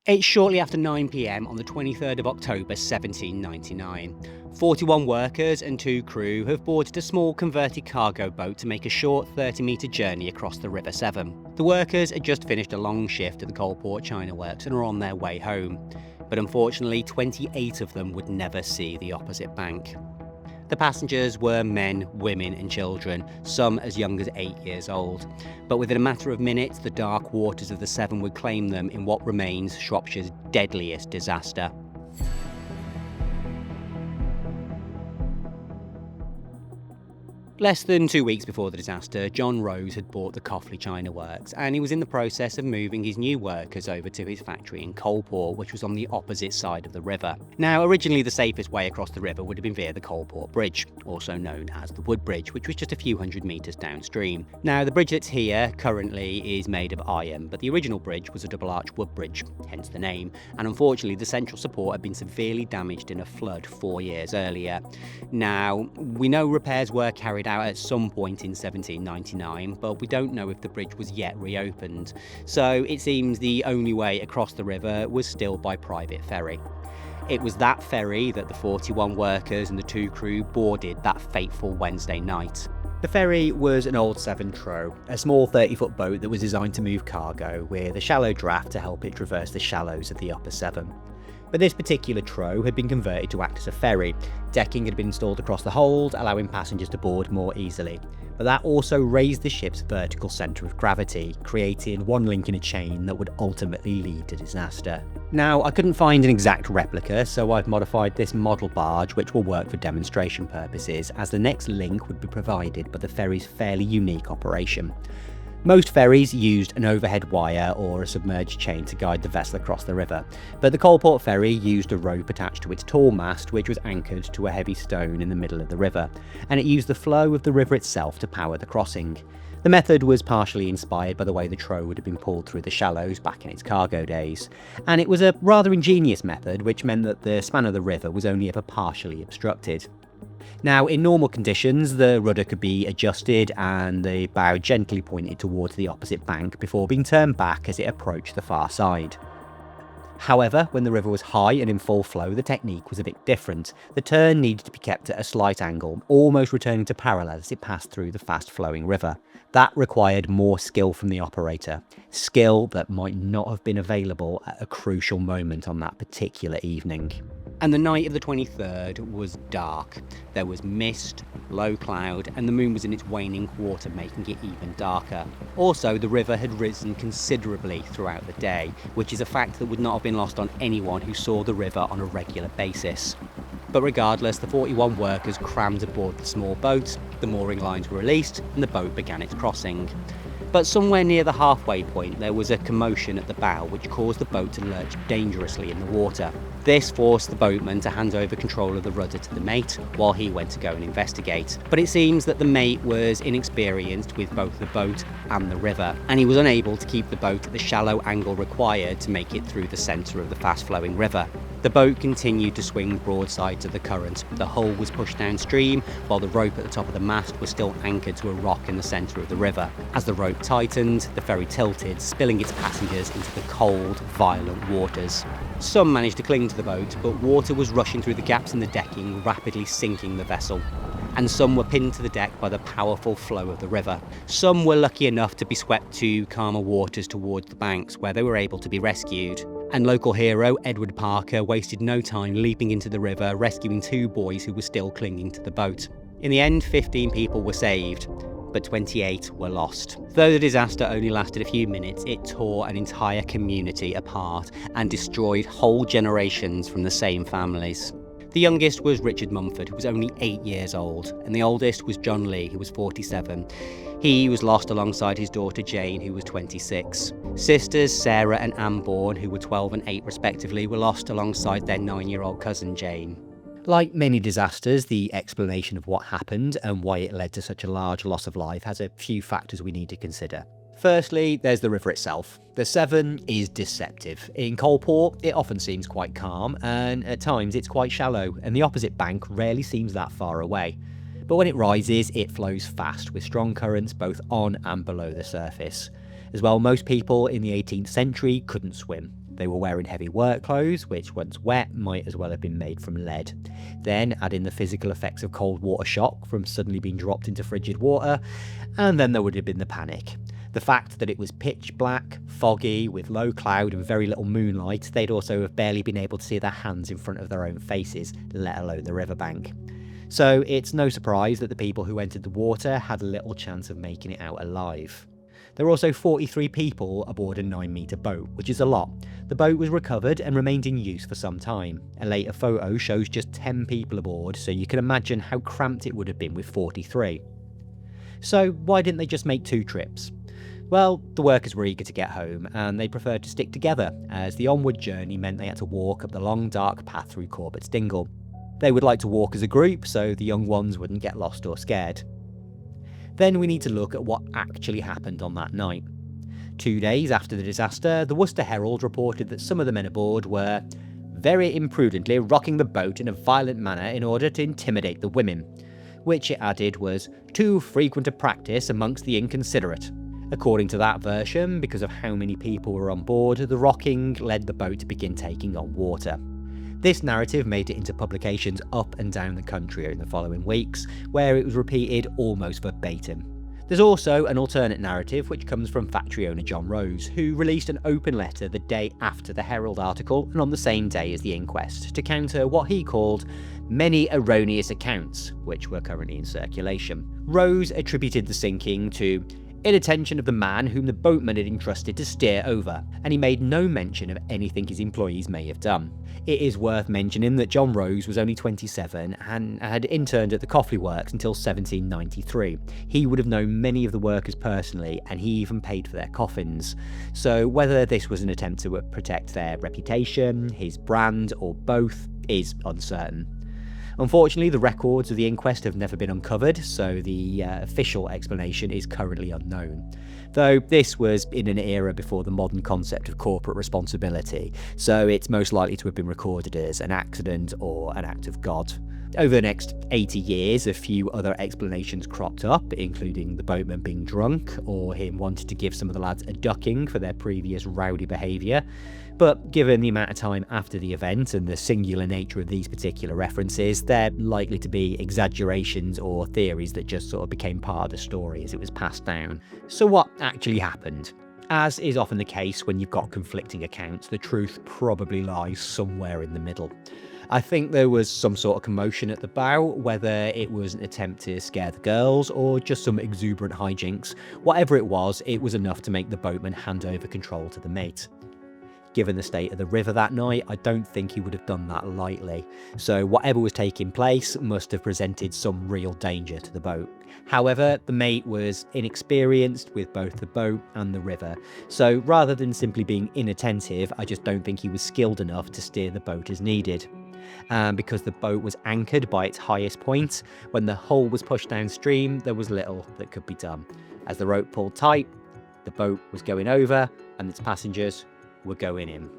It's shortly after 9 p.m. on the 23rd of October 1799. 41 workers and 2 crew have boarded a small converted cargo boat to make a short 30-metre journey across the River Severn. The workers had just finished a long shift at the Coalport China Works and are on their way home. But unfortunately, 28 of them would never see the opposite bank. The passengers were men, women and children, some as young as 8 years old. But within a matter of minutes, the dark waters of the Severn would claim them in what remains Shropshire's deadliest disaster. Less than 2 weeks before the disaster, John Rose had bought the Coalport China Works, and he was in the process of moving his new workers over to his factory in Coalport, which was on the opposite side of the river. Now, originally the safest way across the river would have been via the Coalport Bridge, also known as the Wood Bridge, which was just a few hundred metres downstream. Now, the bridge that's here currently is made of iron, but the original bridge was a double-arch wood bridge, hence the name, and unfortunately the central support had been severely damaged in a flood 4 years earlier. Now, we know repairs were carried out at some point in 1799, but we don't know if the bridge was yet reopened, so it seems the only way across the river was still by private ferry. It was that ferry that the 41 workers and the 2 crew boarded that fateful Wednesday night. The ferry was an old Severn trough, a small 30-foot boat that was designed to move cargo with a shallow draft to help it traverse the shallows of the upper Severn. But this particular trough had been converted to act as a ferry. Decking had been installed across the hold, allowing passengers to board more easily. But that also raised the ship's vertical centre of gravity, creating one link in a chain that would ultimately lead to disaster. Now, I couldn't find an exact replica, so I've modified this model barge, which will work for demonstration purposes, as the next link would be provided by the ferry's fairly unique operation. Most ferries used an overhead wire or a submerged chain to guide the vessel across the river, but the Coalport ferry used a rope attached to its tall mast, which was anchored to a heavy stone in the middle of the river, and it used the flow of the river itself to power the crossing. The method was partially inspired by the way the trough would have been pulled through the shallows back in its cargo days, and it was a rather ingenious method which meant that the span of the river was only ever partially obstructed. Now, in normal conditions, the rudder could be adjusted and the bow gently pointed towards the opposite bank before being turned back as it approached the far side. However, when the river was high and in full flow, the technique was a bit different. The turn needed to be kept at a slight angle, almost returning to parallel as it passed through the fast-flowing river. That required more skill from the operator, skill that might not have been available at a crucial moment on that particular evening. And the night of the 23rd was dark. There was mist, low cloud, and the moon was in its waning quarter, making it even darker. Also, the river had risen considerably throughout the day, which is a fact that would not have been lost on anyone who saw the river on a regular basis. But regardless, the 41 workers crammed aboard the small boat, the mooring lines were released, and the boat began its crossing. But somewhere near the halfway point, there was a commotion at the bow which caused the boat to lurch dangerously in the water. This forced the boatman to hand over control of the rudder to the mate while he went to go and investigate. But it seems that the mate was inexperienced with both the boat and the river, and he was unable to keep the boat at the shallow angle required to make it through the centre of the fast-flowing river. The boat continued to swing broadside to the current. The hull was pushed downstream, while the rope at the top of the mast was still anchored to a rock in the centre of the river. As the rope tightened, the ferry tilted, spilling its passengers into the cold, violent waters. Some managed to cling to the boat, but water was rushing through the gaps in the decking, rapidly sinking the vessel. And some were pinned to the deck by the powerful flow of the river. Some were lucky enough to be swept to calmer waters towards the banks, where they were able to be rescued. And local hero Edward Parker wasted no time leaping into the river, rescuing 2 boys who were still clinging to the boat. In the end, 15 people were saved, but 28 were lost. Though the disaster only lasted a few minutes, it tore an entire community apart and destroyed whole generations from the same families. The youngest was Richard Mumford, who was only 8 years old, and the oldest was John Lee, who was 47. He was lost alongside his daughter Jane, who was 26. Sisters Sarah and Anne Bourne, who were 12 and 8 respectively, were lost alongside their 9-year-old cousin Jane. Like many disasters, the explanation of what happened and why it led to such a large loss of life has a few factors we need to consider. Firstly, there's the river itself. The Severn is deceptive. In Coalport, it often seems quite calm, and at times it's quite shallow, and the opposite bank rarely seems that far away. But when it rises, it flows fast, with strong currents both on and below the surface. As well, most people in the 18th century couldn't swim. They were wearing heavy work clothes, which once wet might as well have been made from lead. Then add in the physical effects of cold water shock from suddenly being dropped into frigid water, and then there would have been the panic. The fact that it was pitch black, foggy, with low cloud and very little moonlight, they'd also have barely been able to see their hands in front of their own faces, let alone the riverbank. So it's no surprise that the people who entered the water had little chance of making it out alive. There were also 43 people aboard a 9-metre boat, which is a lot. The boat was recovered and remained in use for some time. A later photo shows just 10 people aboard, so you can imagine how cramped it would have been with 43. So why didn't they just make 2 trips? Well, the workers were eager to get home, and they preferred to stick together, as the onward journey meant they had to walk up the long dark path through Corbett's Dingle. They would like to walk as a group, so the young ones wouldn't get lost or scared. Then we need to look at what actually happened on that night. 2 days after the disaster, the Worcester Herald reported that some of the men aboard were very imprudently rocking the boat in a violent manner in order to intimidate the women, which it added was too frequent a practice amongst the inconsiderate. According to that version, because of how many people were on board, the rocking led the boat to begin taking on water. This narrative made it into publications up and down the country in the following weeks, where it was repeated almost verbatim. There's also an alternate narrative which comes from factory owner John Rose, who released an open letter the day after the Herald article and on the same day as the inquest, to counter what he called many erroneous accounts, which were currently in circulation. Rose attributed the sinking to inattention of the man whom the boatman had entrusted to steer over, and he made no mention of anything his employees may have done. It is worth mentioning that John Rose was only 27 and had interned at the Coffley Works until 1793. He would have known many of the workers personally, and he even paid for their coffins. So whether this was an attempt to protect their reputation, his brand, or both is uncertain. Unfortunately, the records of the inquest have never been uncovered, so the official explanation is currently unknown. Though this was in an era before the modern concept of corporate responsibility, so it's most likely to have been recorded as an accident or an act of God. Over the next 80 years, a few other explanations cropped up, including the boatman being drunk, or him wanting to give some of the lads a ducking for their previous rowdy behaviour. But given the amount of time after the event and the singular nature of these particular references, they're likely to be exaggerations or theories that just sort of became part of the story as it was passed down. So what actually happened? As is often the case when you've got conflicting accounts, the truth probably lies somewhere in the middle. I think there was some sort of commotion at the bow, whether it was an attempt to scare the girls or just some exuberant hijinks. Whatever it was enough to make the boatman hand over control to the mate. Given the state of the river that night, I don't think he would have done that lightly. So whatever was taking place must have presented some real danger to the boat. However, the mate was inexperienced with both the boat and the river. So rather than simply being inattentive, I just don't think he was skilled enough to steer the boat as needed. And because the boat was anchored by its highest point, when the hull was pushed downstream, there was little that could be done. As the rope pulled tight, the boat was going over and its passengers were going in.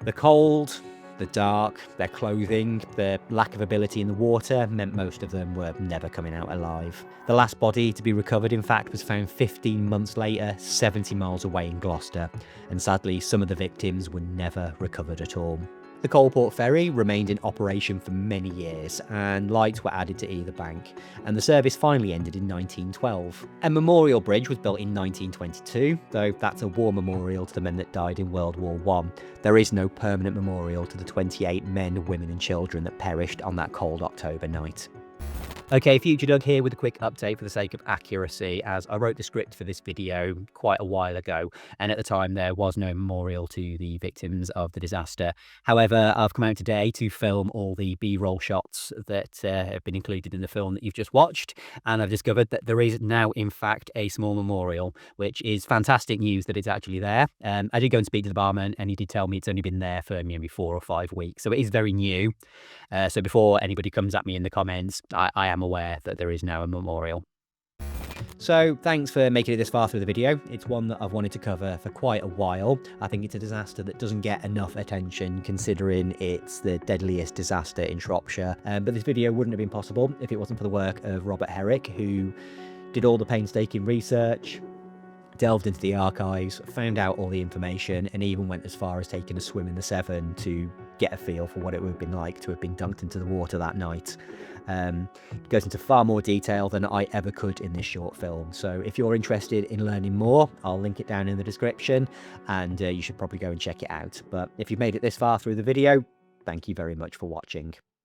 The cold, the dark, their clothing, their lack of ability in the water meant most of them were never coming out alive. The last body to be recovered, in fact, was found 15 months later, 70 miles away in Gloucester, and sadly some of the victims were never recovered at all. The Coalport Ferry remained in operation for many years, and lights were added to either bank, and the service finally ended in 1912. A memorial bridge was built in 1922, though that's a war memorial to the men that died in World War I. There is no permanent memorial to the 28 men, women and children that perished on that cold October night. Okay, Future Doug here with a quick update for the sake of accuracy, as I wrote the script for this video quite a while ago, and at the time there was no memorial to the victims of the disaster. However, I've come out today to film all the B-roll shots that have been included in the film that you've just watched, and I've discovered that there is now, in fact, a small memorial, which is fantastic news that it's actually there. I did go and speak to the barman, and he did tell me it's only been there for maybe 4 or 5 weeks, so it is very new. So before anybody comes at me in the comments, I am aware that there is now a memorial. So thanks for making it this far through the video. It's one that I've wanted to cover for quite a while. I think it's a disaster that doesn't get enough attention considering it's the deadliest disaster in Shropshire. But this video wouldn't have been possible if it wasn't for the work of Robert Herrick, who did all the painstaking research, delved into the archives, found out all the information, and even went as far as taking a swim in the Severn to get a feel for what it would have been like to have been dunked into the water that night. It goes into far more detail than I ever could in this short film. So if you're interested in learning more, I'll link it down in the description, and you should probably go and check it out. But if you've made it this far through the video, thank you very much for watching.